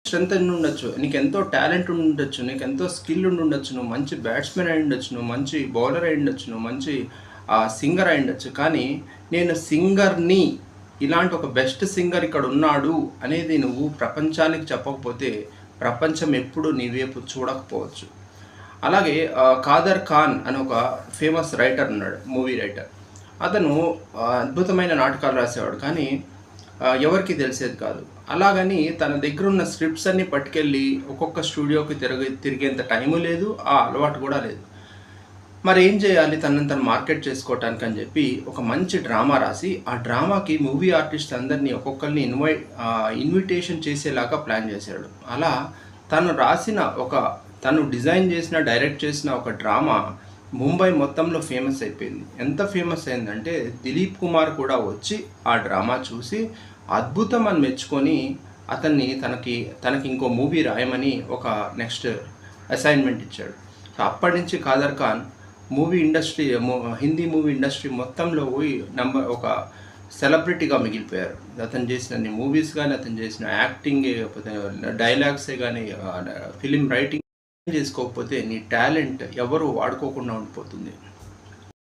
Strength ఉండొచ్చు, నీకెంతో talent ఉండొచ్చు, నీకెంతో స్కిల్ ఉండొచ్చు, నువ్వు మంచి బ్యాట్స్మెన్ అయి ఉండొచ్చు, నువ్వు మంచి బౌలర్ అయి ఉండొచ్చు, నువ్వు మంచి సింగర్ అయి ఉండొచ్చు. కానీ నేను సింగర్ని, ఇలాంటి ఒక బెస్ట్ సింగర్ ఇక్కడ ఉన్నాడు అనేది నువ్వు ప్రపంచానికి చెప్పకపోతే ప్రపంచం ఎప్పుడు నీ వైపు చూడకపోవచ్చు. అలాగే కాదర్ ఖాన్ అని ఒక ఫేమస్ రైటర్ ఉన్నాడు, మూవీ రైటర్. అతను అద్భుతమైన నాటకాలు రాసేవాడు, కానీ ఎవరికి తెలిసేది కాదు. అలాగని తన దగ్గర ఉన్న స్క్రిప్ట్స్ అన్నీ పట్టుకెళ్ళి ఒక్కొక్క స్టూడియోకి తిరిగేంత టైము లేదు, ఆ అలవాటు కూడా లేదు. మరి ఏం చేయాలి తనని తను మార్కెట్ చేసుకోవటానికి అని చెప్పి ఒక మంచి డ్రామా రాసి, ఆ డ్రామాకి మూవీ ఆర్టిస్ట్ అందరినీ ఒక్కొక్కరిని ఇన్విటేషన్ చేసేలాగా ప్లాన్ చేశాడు. అలా తను డిజైన్ చేసిన, డైరెక్ట్ చేసిన ఒక డ్రామా ముంబై మొత్తంలో ఫేమస్ అయిపోయింది. ఎంత ఫేమస్ అయిందంటే దిలీప్ కుమార్ కూడా వచ్చి ఆ డ్రామా చూసి అద్భుతం అని మెచ్చుకొని తనకి ఇంకో మూవీ రాయమని ఒక నెక్స్ట్ అసైన్మెంట్ ఇచ్చాడు. సో అప్పటి నుంచి కాదర్ ఖాన్ హిందీ మూవీ ఇండస్ట్రీ మొత్తంలో పోయి ఒక సెలబ్రిటీగా మిగిలిపోయారు. అతను చేసిన మూవీస్ కానీ, అతను చేసిన యాక్టింగ్, డైలాగ్సే కానీ, ఫిలిం రైటింగ్ చేసుకోకపోతే నీ టాలెంట్ ఎవరు వాడుకోకుండా ఉండిపోతుంది.